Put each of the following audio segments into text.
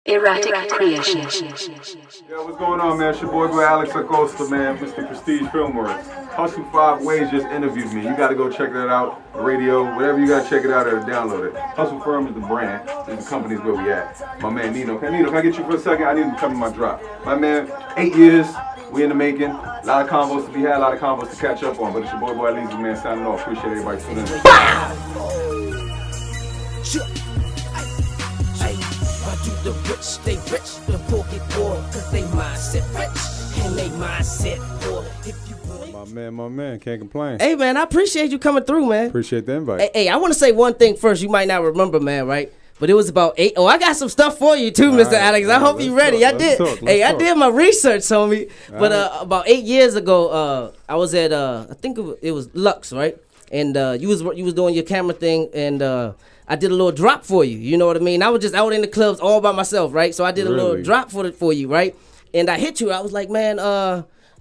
Erratic creation. Yo, what's going on, man? It's your boy Alex Acosta, man. Mr. Prestige Filmworks. Hustle5Ways just interviewed me. You got to go check that out. Radio, whatever you got to check it out or download it. Hustle Firm is the brand. Is the company's where we at. My man Nino. Nino, can I get you for a second? I need him to come in my drop. My man, 8 years. We in the making. A lot of combos to be had, a lot of combos to catch up on. But it's your boy Leezy, man, signing off. Appreciate everybody tuning in. The rich stay rich, the poor get poor, cause they mindset rich, and they mindset poor. My man, can't complain. Hey, man, I appreciate you coming through, man. Appreciate the invite. Hey, I want to say one thing first. You might not remember, man, right? But it was about 8. Oh, I got some stuff for you too, Mr. Alex. I hope you're ready. I did my research, homie. But about 8 years ago, I was at I think it was Lux, right? And you was doing your camera thing, and I did a little drop for you. You know what I mean? I was just out in the clubs all by myself, right? So I did a little drop for you, right? And I hit you. I was like, man,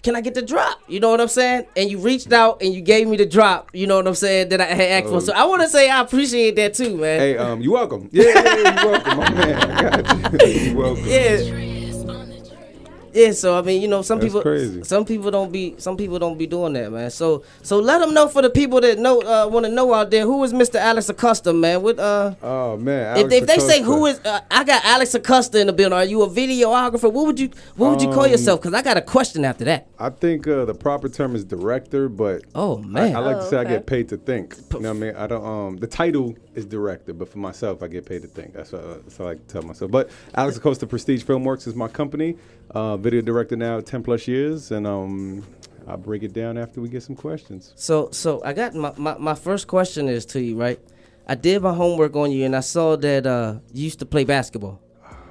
can I get the drop? You know what I'm saying? And you reached out and you gave me the drop. You know what I'm saying? That I had asked for. So I want to say I appreciate that too, man. Hey, you welcome. Yeah, you're welcome, my man. I got you. You're welcome. Yeah. Yeah, so I mean, you know, some That's people don't be doing that, man. So let them know, for the people that know want to know out there, who is Mr. Alex Acosta, man? Oh man, Alex if they Acosta. say who is, I got Alex Acosta in the building. Are you a videographer? What would you call yourself? Because I got a question after that. I think the proper term is director, but oh man, I like to say I get paid to think. You know what I mean? I don't. The title is director, but for myself, I get paid to think. That's what I like to tell myself. But Alex Acosta Prestige Filmworks is my company. Video director now 10 plus years, and I'll break it down after we get some questions. So I got my first question is to you, right? I did my homework on you, and I saw that you used to play basketball.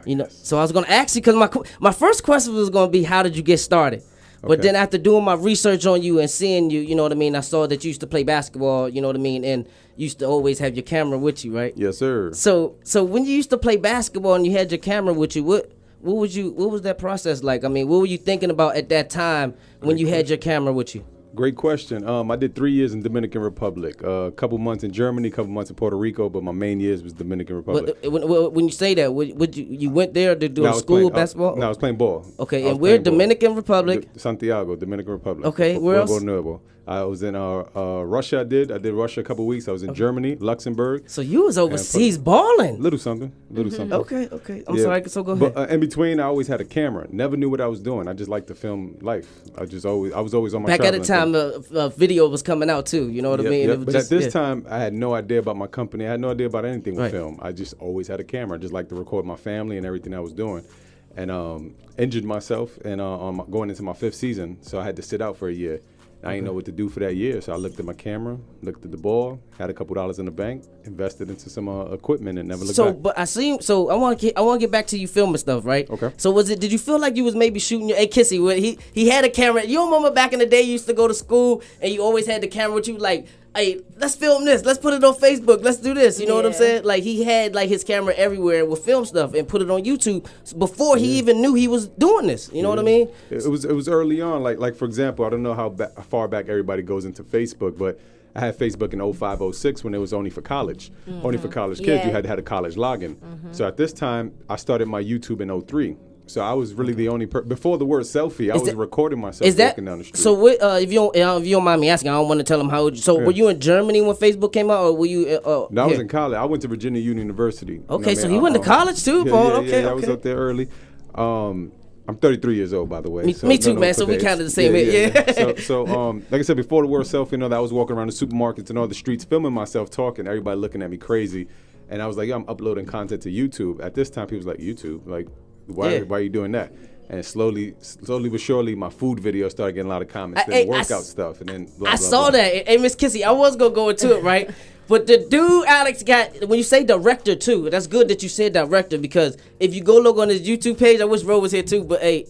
You know, so I was gonna ask you, because my first question was gonna be, how did you get started? But then after doing my research on you and seeing you, you know what I mean, I saw that you used to play basketball, you know what I mean, and you used to always have your camera with you, right? Yes, sir. So when you used to play basketball and you had your camera with you, what was that process like? I mean, what were you thinking about at that time when you had your camera with you? Great question. I did 3 years in Dominican Republic, a couple months in Germany, a couple months in Puerto Rico, but my main years was Dominican Republic. When you say that, you went there to do school basketball? No, I was playing ball. Okay, and we're Dominican Republic? Santiago, Dominican Republic. Okay, where else? Nuevo. I was in Russia. I did Russia a couple weeks. I was in Germany, Luxembourg. So you was overseas balling. Little something. Okay. I'm sorry. So go ahead. But in between, I always had a camera. Never knew what I was doing. I just liked to film life. I was always on my. Back at the time, video was coming out too. You know what I mean? Yep. But at this time, I had no idea about my company. I had no idea about anything with film. I just always had a camera. I just liked to record my family and everything I was doing. And injured myself and going into my 5th season, so I had to sit out for a year. I didn't know what to do for that year, so I looked at my camera, looked at the ball, had a couple dollars in the bank, invested into some equipment, and never looked back. But I see. So I want to get back to you filming stuff, right? Okay. So did you feel like you was maybe shooting your? Hey, Kissy, he had a camera. You remember back in the day, you used to go to school and you always had the camera with you, like, hey, let's film this. Let's put it on Facebook. Let's do this. You know what I'm saying? Like, he had like his camera everywhere with film stuff and put it on YouTube before he even knew he was doing this. You know what I mean? It was early on. Like for example, I don't know how far back everybody goes into Facebook, but I had Facebook in 05, 06 when it was only for college. Only for college kids. You had to have a college login. So at this time, I started my YouTube in 03. So I was really the only before the word selfie. I was recording myself walking down the street. So if you don't mind me asking, I don't want to tell them how old you. So were you in Germany when Facebook came out, or were you? No, I was in college. I went to Virginia Union University. Okay, so he went to college too, Paul. I was up there early. I'm 33 years old, by the way. Me too, man. So we kind of the same age. Yeah. So like I said, before the word selfie, that I was walking around the supermarkets and all the streets, filming myself talking, everybody looking at me crazy, and I was like, I'm uploading content to YouTube. At this time, people was like, YouTube, like. Why are you doing that? And slowly but surely, my food videos started getting a lot of comments. Then workout stuff, and then I saw that. Hey, Miss Kissy, I was gonna go into it, right? But the dude Alex got, when you say director too, that's good that you said director, because if you go look on his YouTube page, I wish Ro was here too, but hey,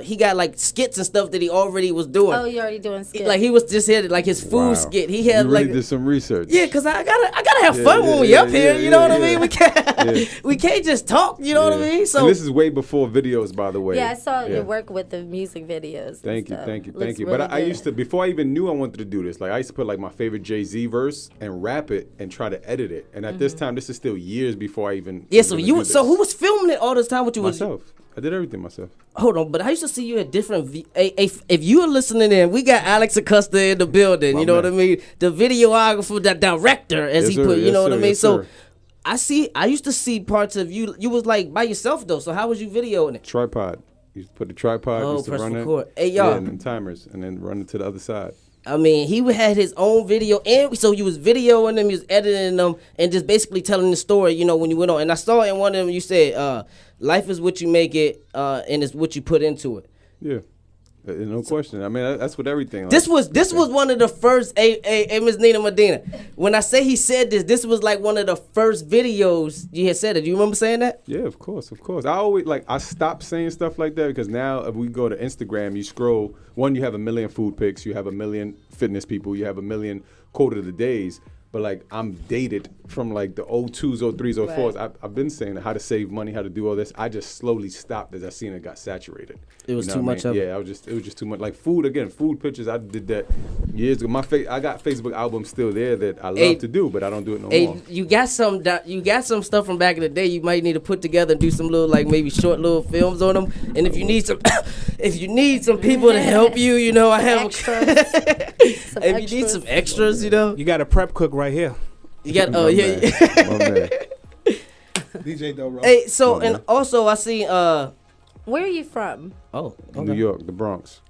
he got like skits and stuff that he already was doing. Oh, you already doing skits? Like he was just here, like his food skit. He had you really did some research. Yeah, cause I gotta have fun when we up here. You know what I mean? We can't just talk. You know what I mean? So and this is way before videos, by the way. Yeah, I saw your work with the music videos. Thank you. Really But I used to, before I even knew I wanted to do this, like I used to put like my favorite Jay-Z verse and rap it. it and try to edit it. And at this time, this is still years before I even. Yeah, so who was filming it all this time with you? Myself. I did everything myself. Hold on, but I used to see you at different. If you are listening in, we got Alex Acosta in the building. You know what I mean? The videographer, the director, as he put. You know what I mean? So I used to see parts of you. You was like by yourself though. So how was you videoing it? Tripod. You put the tripod. Oh, used to press run record. it. Hey y'all. Yeah, and then timers, and then run it to the other side. I mean, he had his own video, and so you was videoing them, you was editing them, and just basically telling the story, you know, when you went on. And I saw in one of them, you said, life is what you make it, and it's what you put into it. Yeah. No question. I mean, that's what everything. This was one of the first. Miss Nina Medina. When I say he said this was like one of the first videos you had said it. Do you remember saying that? Yeah, of course. I always I stopped saying stuff like that because now if we go to Instagram, you scroll. One, you have 1 million food pics, you have 1 million fitness people, you have 1 million quote of the days. But like I'm dated from like the 02s, 03s, 04s. Right. I've been saying how to save money, how to do all this. I just slowly stopped as I seen it got saturated. It was too much of it. Yeah, it was just too much. Like food pictures. I did that years ago. I got Facebook albums still there that I love to do, but I don't do it no more. You got some stuff from back in the day. You might need to put together and do some little like maybe short little films on them. And if you need some people to help you, you know, I have if you need some extras, you know, you got a prep cook right here. You got DJ Dobro. Hey, so and also I see where are you from? Oh, okay. New York, the Bronx.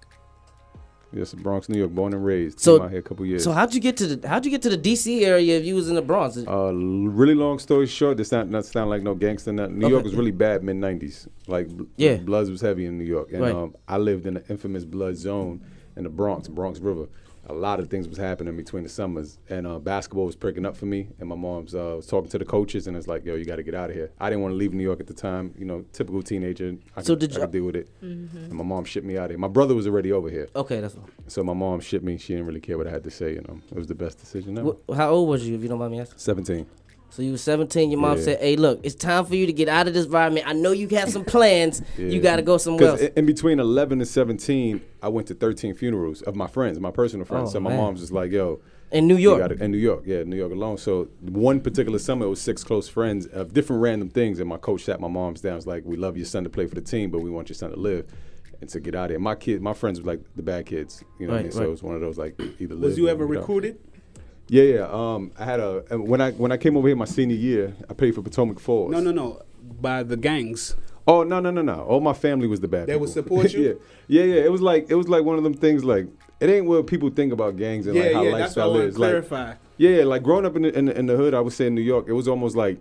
Yes, Bronx, New York, born and raised. So came out here a couple years. So how'd you get to the DC area if you was in the Bronx? Really long story short, this not sound like no gangster. New York was really bad mid '90s. Like Bloods was heavy in New York, and I lived in the infamous Blood zone in the Bronx River. A lot of things was happening between the summers, and basketball was picking up for me. And my mom's was talking to the coaches, and it's like, yo, you got to get out of here. I didn't want to leave New York at the time. You know, typical teenager. I could deal with it. Mm-hmm. And my mom shipped me out of here. My brother was already over here. Okay, that's all. So my mom shipped me. She didn't really care what I had to say. You know, it was the best decision ever. How old was you, if you don't mind me asking? 17. So you were 17. Your mom said, "Hey, look, it's time for you to get out of this environment. I know you have some plans. You got to go somewhere else." In between 11 and 17, I went to 13 funerals of my friends, my personal friends. So my mom's just like, "Yo." In New York? In New York, New York alone. So one particular summer, it was 6 close friends of different random things. And my coach sat my mom's down. Was like, "We love your son to play for the team, but we want your son to live and to get out of here." My friends were like the bad kids. You know what I mean? So it was one of those like either live. Was you ever recruited? Yeah. I had when I came over here my senior year, I played for Potomac Falls. No. By the gangs. Oh no. All my family was the bad people. They would support you? Yeah. It was like one of them things like it ain't what people think about gangs and like how lifestyle is. Clarify. Like growing up in the hood, I would say in New York, it was almost like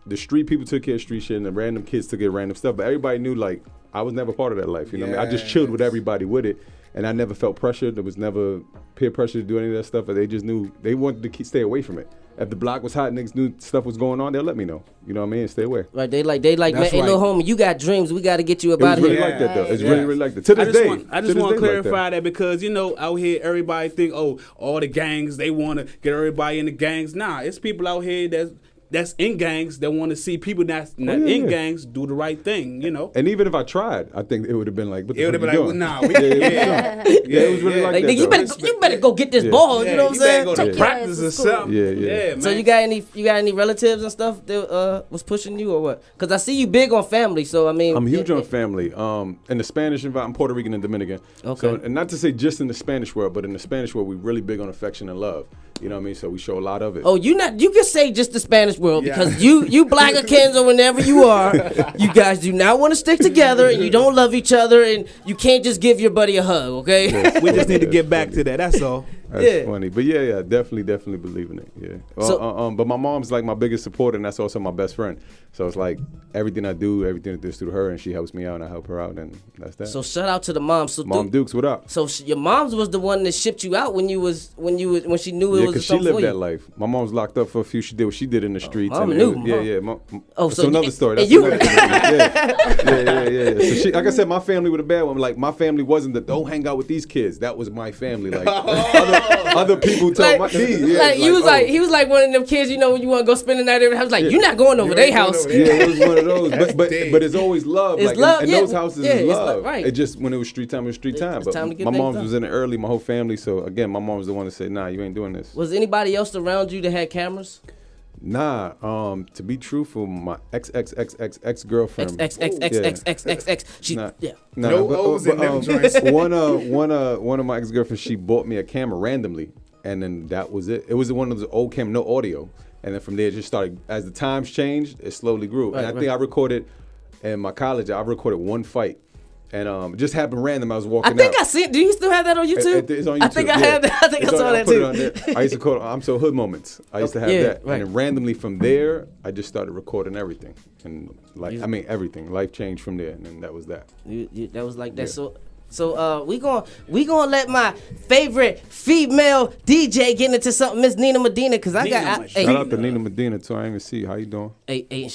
the street people took care of street shit and the random kids took care of random stuff. But everybody knew like I was never part of that life. You know what I mean? I just chilled with everybody with it. And I never felt pressured. There was never peer pressure to do any of that stuff. But they just knew they wanted to stay away from it. If the block was hot, niggas knew stuff was going on, they'll let me know. You know what I mean? Stay away. Right. They like, man, hey, little homie, you got dreams. We got to get you up out of here. It's really like that, though. It's really like that. To this day. I just want to clarify that because, you know, out here, everybody think, oh, all the gangs, they want to get everybody in the gangs. Nah, it's people out here that's in gangs that want to see people that's not in gangs do the right thing, you know. And even if I tried, I think it would have been like, it would have been like, well, nah. It was really like that. You better go get this ball. You know what I'm saying? Go to practice or something. Yeah, man. So you got any relatives and stuff that was pushing you or what? Because I see you big on family. So I mean, I'm huge on family. In the Spanish environment, I'm Puerto Rican and Dominican. Okay. So, and not to say just in the Spanish world, but in the Spanish world, we're really big on affection and love. You know what I mean? So we show a lot of it. Oh, you can say just the Spanish world because you black Akins or whenever you are, you guys do not want to stick together and you don't love each other and you can't just give your buddy a hug, okay? Yeah. We just need to get back to that. That's all. That's funny. But yeah, definitely believe in it. Yeah. So, but my mom's like my biggest supporter and that's also my best friend. So it's like everything I do is through her and she helps me out and I help her out and that's that. So shout out to the mom. So Mom Dukes, what up? So your mom's was the one that shipped you out when she knew it was something for you. Yeah, because she lived that life. My mom's locked up for a few. She did what she did in the streets. Mom knew. That's another story. That's yeah. So she, like I said, my family was a bad one. Like my family wasn't don't hang out with these kids. That was my family. Like Other people told me. Yeah, like he was like one of them kids, you know, when you want to go spend the night at their house, like you're not going over their house. Yeah, it was one of those. But it's always love. It's like love, in those houses, it's is love. right. It just when it was street time, it was street time. But time to get my mom things was in it early, my whole family. So again, my mom was the one to say, "Nah, you ain't doing this." Was anybody else around you that had cameras? Nah, to be truthful, my ex-girlfriend. Ex. She, Nah, yeah. nah, No O's in them joints. one of my ex-girlfriends, she bought me a camera randomly, and then that was it. It was one of those old cam, no audio, and then from there it just started. As the times changed, it slowly grew, and I think I recorded in my college. I recorded one fight. And it just happened random. I was walking out. I think I see it. Do you still have that on YouTube? It's on YouTube. I think I had that. I think I saw that put too. It on there. I used to call it I'm So Hood Moments. I used to have that. Right. And then randomly from there, I just started recording everything. And everything. Life changed from there. And then that was that. That was like that. Yeah. So we gonna let my favorite female DJ get into something, Miss Nina Medina, because I got. Shout out to Nina Medina too. I didn't even see you. How you doing? Hey,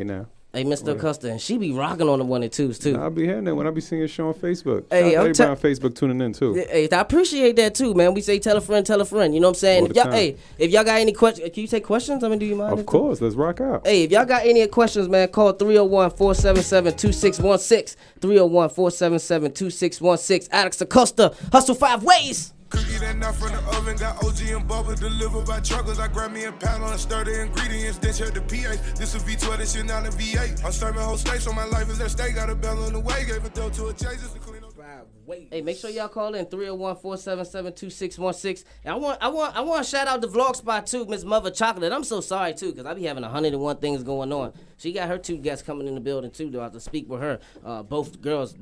now. Hey, Mr. Acosta, and she be rocking on the 1 and 2s too. I'll be hearing that when I be seeing your show on Facebook. Hey, I'm everybody on Facebook tuning in too. Hey, I appreciate that too, man. We say tell a friend. You know what I'm saying? If y'all got any questions, can you take questions? I mean, do you mind? Of course, let's rock out. Hey, if y'all got any questions, man, call 301-477-2616. 301-477-2616. Alex Acosta, Hustle 5 Ways. Cookie that nut from the oven, got OG and Bubba delivered by truckers. I grab me a pound on stir the ingredients, then check the pH. This a V12, this shit not a V8. I'm serving whole steak, so my life is at stake. Got a bell on the way, gave a dough to a chase just to clean up. Hey, make sure y'all call in 301-477-2616. And I want to shout out the vlog spot too, Miss Mother Chocolate. I'm so sorry too, because I be having 101 things going on. She got her 2 guests coming in the building too, though. I have to speak with her. Both girls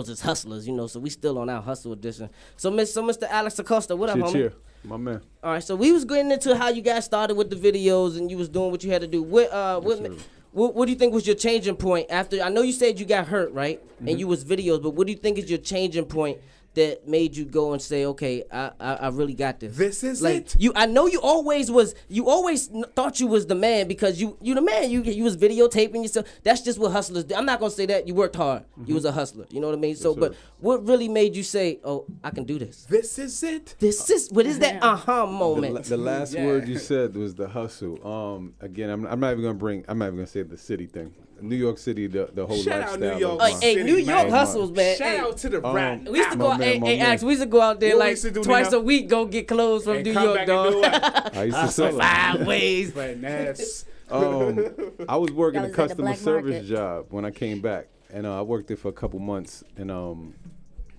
is hustlers, you know, so we still on our hustle edition. So Mr. Alex Acosta, what up, homie? Cheer, my man. All right, so we was getting into how you guys started with the videos and you was doing what you had to do. What do you think was your changing point after? I know you said you got hurt, right? Mm-hmm. And you was videos, but what do you think is your changing point that made you go and say, okay, I really got this? This is like, it. I know you always thought you was the man because you the man. You was videotaping yourself. That's just what hustlers do. I'm not gonna say that you worked hard. Mm-hmm. You was a hustler. You know what I mean? So, but what really made you say, oh, I can do this? This is it. What is that moment? The last word you said was the hustle. Again, I'm not even gonna say the city thing. New York City, the whole Shout lifestyle. out New York Hey, New York hustles, man. Shout out to the rap. We used to go. Alex, we used to go out there like twice a week, go get clothes from New York, dog. I used to sell 5 ways. I was working a That was at the customer black service market. job when I came back, and I worked there for a couple months, and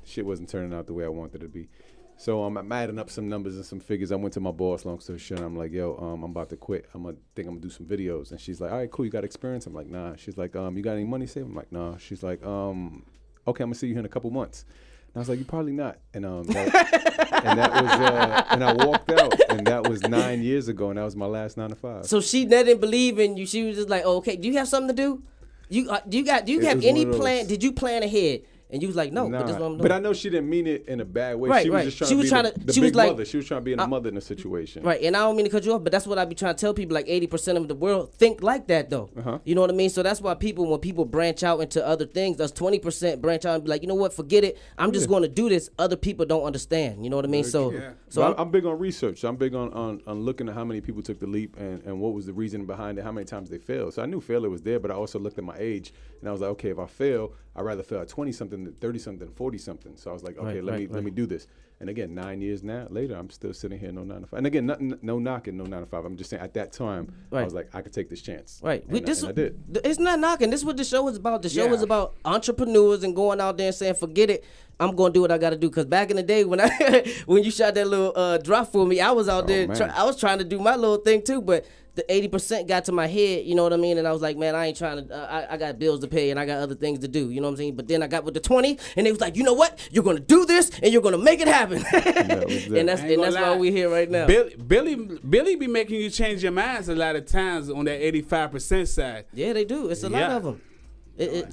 shit wasn't turning out the way I wanted it to be. So I'm adding up some numbers and some figures. I went to my boss, long story short. I'm like, yo, I'm about to quit. I'm gonna do some videos. And she's like, all right, cool. You got experience? I'm like, nah. She's like, you got any money saved? I'm like, nah. She's like, okay, I'm gonna see you here in a couple months. And I was like, you probably not. And and I walked out. And that was 9 years ago. And that was my last 9 to 5. So she didn't believe in you. She was just like, oh, okay. Do you have something to do? Do you have any plan? Did you plan ahead? And you was like, no, but this is what I'm doing. But I know she didn't mean it in a bad way. Right, she was just trying to be the big mother. She was trying to be a mother in a situation. Right, and I don't mean to cut you off, but that's what I be trying to tell people. Like 80% of the world think like that, though. Uh-huh. You know what I mean? So that's why when people branch out into other things, us 20% branch out and be like, you know what, forget it. I'm just going to do this. Other people don't understand. You know what I mean? So I'm big on research. I'm big on looking at how many people took the leap and what was the reason behind it, how many times they failed. So I knew failure was there, but I also looked at my age and I was like, okay, if I fail, I'd rather fail at 20-something than 30-something, 40-something. So I was like, okay, let me do this. And again, 9 years later, I'm still sitting here, no 9 to 5. And again, no knocking, no 9 to 5. I'm just saying at that time, I was like, I could take this chance. Right. And I did. It's not knocking. This is what the show is about. The show is about entrepreneurs and going out there and saying, forget it. I'm going to do what I got to do. Because back in the day when when you shot that little drop for me, I was out there. I was trying to do my little thing too. But the 80% got to my head, you know what I mean? And I was like, man, I ain't trying to, I got bills to pay and I got other things to do, you know what I'm saying? But then I got with the 20 and they was like, you know what? You're going to do this and you're going to make it happen. and that's why we're here right now. Billy be making you change your minds a lot of times on that 85% side. Yeah, they do. It's a lot of them.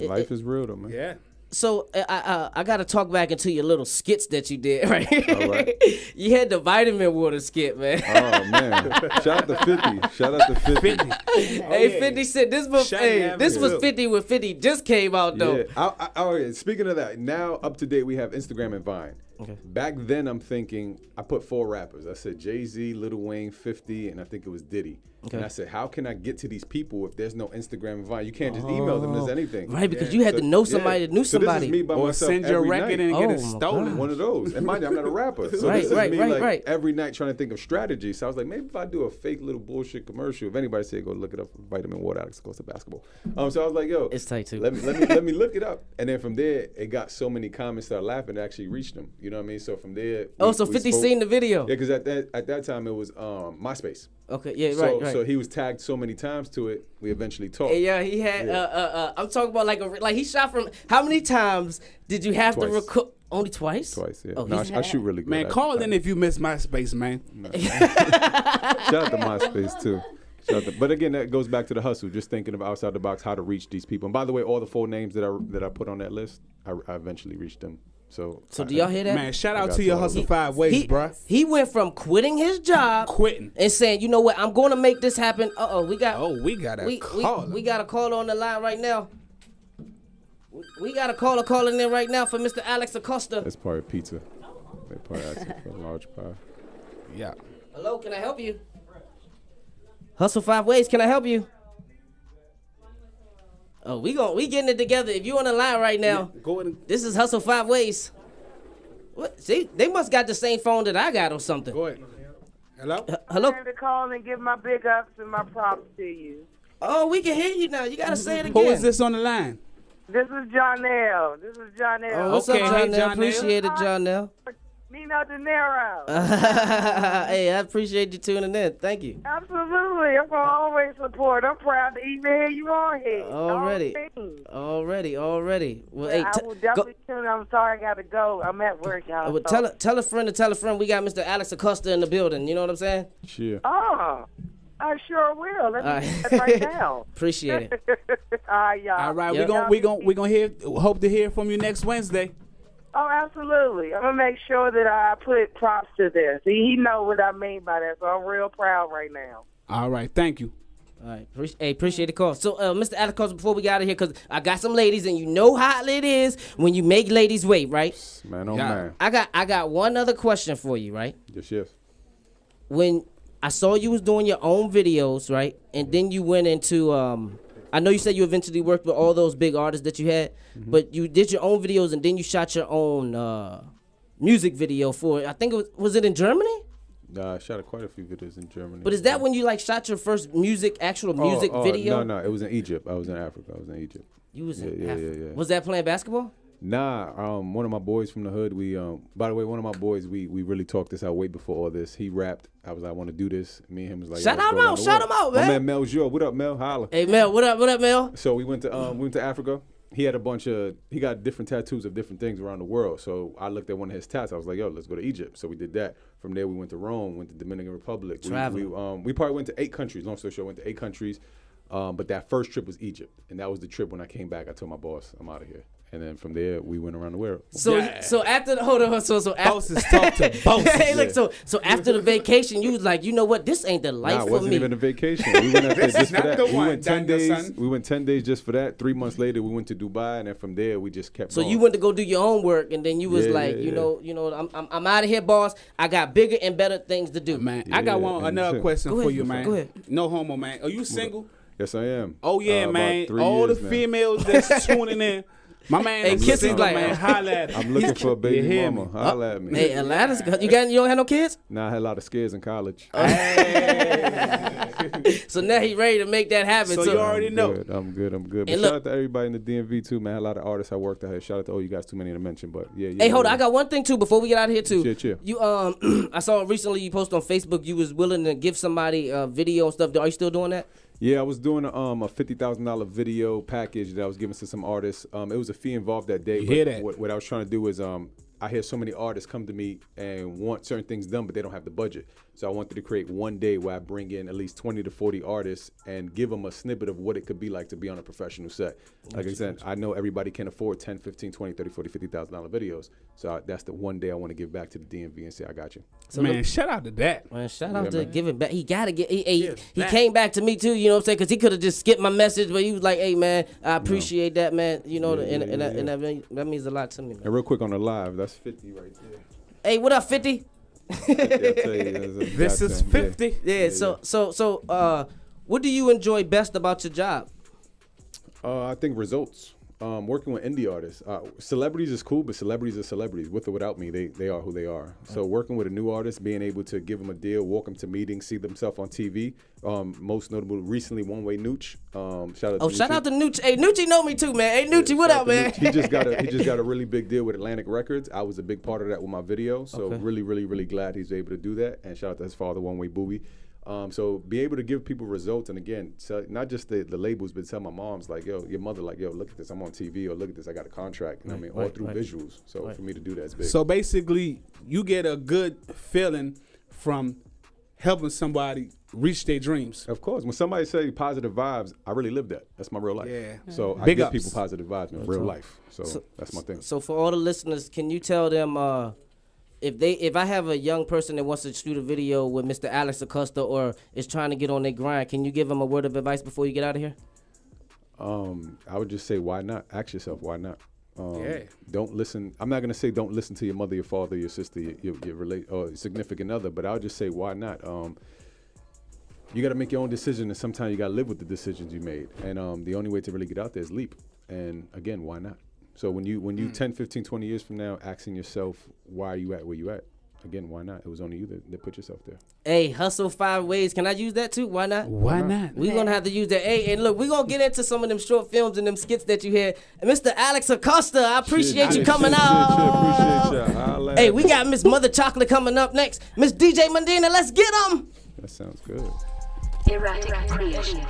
Life is real though, man. Yeah. So I got to talk back into your little skits that you did, right? All right. You had the vitamin water skit, man. Oh man! Shout out to 50. Shout out to 50. Hey, 50 said this was 50 when 50 just came out though. Yeah. Speaking of that, now up to date we have Instagram and Vine. Okay. Back then, I'm thinking, I put 4 rappers. I said Jay-Z, Lil Wayne, 50, and I think it was Diddy. Okay. And I said, how can I get to these people if there's no Instagram and Vine? You can't just email them as anything. Right, because you had to know somebody that knew somebody. So this is me by Or myself send your every record night. and get it Oh, my stolen. God. One of those. And mind you, I'm not a rapper. So Right, this is right, me right, like right. every night trying to think of strategy. So I was like, maybe if I do a fake little bullshit commercial, if anybody say go look it up, vitamin water, Alex Acosta basketball. So I was like, yo, It's tight too. Let me look it up. And then from there, it got so many comments started laughing, it actually reached them. You know what I mean? So from there, So 50 seen the video. Yeah, because at that time it was MySpace. Okay, yeah, So, right. So he was tagged so many times to it, we eventually talked. Yeah, he had. I'm talking about like he shot from. How many times did you have to Twice. record? Only twice. Twice, yeah. Oh, No, he's I shoot really good. Man, call in if you miss MySpace, man. Shout out to MySpace too. But again, that goes back to the hustle, just thinking of outside the box, how to reach these people. And by the way, all the 4 names that I put on that list, I eventually reached them. So do y'all hear that? Man, shout out got to your to all of Hustle it. 5 Ways, bruh. He went from quitting his job, Quitting. and saying, you know what, I'm going to make this happen. We got a call. we got a call on the line right now. We got a caller calling in right now for Mr. Alex Acosta. that's part of pizza. They probably asking for a large pie. Yeah. Hello, can I help you? Hustle 5 Ways, can I help you? Oh, we getting it together. If you on the line right now, Go ahead and this is Hustle 5 Ways. What? See, they must got the same phone that I got or something. go ahead. Hello? Hello? I'm to call and give my big ups and my props to you. Oh, we can hear you now. You gotta say it again. Who is this on the line? This is Jonelle. Oh, what's Okay, up, hey, Jonelle? Jonelle. Appreciate it, Jonelle. Nino De Niro. Hey, I appreciate you tuning in. Thank you. Absolutely. I'm going to always support. I'm proud to even hear you on here. Already. Well, hey, I will definitely tune in. I'm sorry I got to go. I'm at work, y'all. well, tell a friend to tell a friend we got Mr. Alex Acosta in the building. You know what I'm saying? Cheer. Oh, I sure will. Let me All do right. that right now. Appreciate it. All right, y'all. All right, Yep. we gonna hope to hear from you next Wednesday. Oh, absolutely. I'm going to make sure that I put props to this. He know what I mean by that, so I'm real proud right now. All right, thank you. All right, appreciate the call. So, Mr. Alex Acosta, before we get out of here, because I got some ladies, and you know how it is when you make ladies wait, right? Man, oh Yeah. man. I got one other question for you, right? Yes. When I saw you was doing your own videos, right? And then you went into I know you said you eventually worked with all those big artists that you had, but you did your own videos and then you shot your own music video for it. I think was it in Germany? I shot quite a few videos in Germany. But is that when you like shot your first actual music video? No, it was in Egypt. I was in Africa. I was in Egypt. You was in Yeah. Africa. Was that playing basketball? Nah, one of my boys from the hood, by the way, one of my boys, we really talked this out way before all this. He rapped. I was like, I want to do this. Me and him was like, Shout let's him go around out, the shout world. him out, My man. man Mel Joe. What up, Mel? Holla. Hey Mel, what up, Mel? So we went to Africa. He had he got different tattoos of different things around the world. So I looked at one of his tats. I was like, yo, let's go to Egypt. So we did that. From there, we went to Rome, went to Dominican Republic. We probably went to 8 countries. Long story short, went to 8 countries. But that first trip was Egypt. And that was the trip when I came back. I told my boss, I'm out of here. And then from there, we went around the world. So after the hold on, so after Bosses talk to bosses. hey, look, so after the vacation, you was like, you know what, this ain't the life Nah, it for wasn't me. even a vacation. We went out there just for not that. the We one, went 10 Daniel, days. son. We went 10 days just for that. 3 months later, we went to Dubai, and then from there, we just kept So going. you went to go do your own work, and then you was Yeah, like, yeah, you yeah. know, I'm out of here, boss. I got bigger and better things to do. Man, I got Yeah, another and question Go for ahead, you, man. go ahead. No homo, man. Are you single? Yes, I am. Oh yeah, About man. 3 All years the now. females that's tuning in. My man, Hey, I'm Kissy's single, like- man. Holla at him. I'm looking for a You baby hear mama. me? Holla at me. Hey, Atlantis, you don't have no kids? Nah, I had a lot of scares in college. So now he ready to make that happen. So you already know. I'm good. But And shout look- out to everybody in the DMV too, man. A lot of artists I worked out here. Shout out to all you guys. Too many to mention, but yeah. Hey, hold on. I got one thing too before we get out of here too. Cheer. You I saw recently you posted on Facebook you was willing to give somebody a video and stuff. Are you still doing that? Yeah, I was doing a $50,000 video package that I was giving to some artists. It was a fee involved that day. You but hear that? What I was trying to do is I hear so many artists come to me and want certain things done, but they don't have the budget. So I wanted to create one day where I bring in at least 20 to 40 artists and give them a snippet of what it could be like to be on a professional set. Like I said, I know everybody can afford 10, 15, 20, 30, 40, $50,000 videos. So that's the one day I want to give back to the DMV and say, I got you. So Man, look- shout out to that. Man, shout out Yeah, to man. giving back. He gotta get. He back. came back to me too. You know what I'm saying? Because he could have just skipped my message, but he was like, "Hey man, I appreciate that, man. You know, Yeah, and yeah. that means a lot to me, man. And real quick on the live, That's 50 right there. Hey, what up, 50? 50, I tell you, This is 50. Yeah. So, what do you enjoy best about your job? I think results. Working with indie artists. Celebrities is cool, but celebrities are celebrities. With or without me, they are who they are. So working with a new artist, being able to give them a deal, walk them to meetings, see themselves on TV. Most notable recently, One Way Nooch. Shout out to Nooch. Hey, Noochie know me too, man. Hey, Noochie, what up, man? He just got a really big deal with Atlantic Records. I was a big part of that with my video. So really, really, really glad he's able to do that. And shout out to his father, One Way Booby. So be able to give people results, and again, not just the labels, but tell my moms like, yo, your mother like, yo, look at this, I'm on TV, or look at this, I got a contract. You know what I mean? All through visuals. So for me to do that is big. So basically, you get a good feeling from helping somebody reach their dreams. Of course, when somebody say positive vibes, I really live that. That's my real life. Yeah. So I Big give ups. people positive vibes in real life. So that's my thing. So for all the listeners, can you tell them if I have a young person that wants to shoot a video with Mr. Alex Acosta or is trying to get on their grind, can you give them a word of advice before you get out of here? I would just say, why not? Ask yourself, why not? Yeah. Don't listen. I'm not gonna say don't listen to your mother, your father, your sister, your or significant other, but I'll just say, why not? You got to make your own decision, and sometimes you got to live with the decisions you made. And the only way to really get out there is leap. And again, why not? So when you 10, 15, 20 years from now asking yourself, why are you at where you at? Again, why not? It was only you that put yourself there. Hey, Hustle 5 Ways. Can I use that too? Why not? Why not? We're going to have to use that. Hey, and look, we're going to get into some of them short films and them skits that you hear. And Mr. Alex Acosta, I appreciate you coming out. Appreciate y'all. Hey, we got Miss Mother Chocolate coming up next. Miss DJ Medina, let's get them. That sounds good. Erratic creation.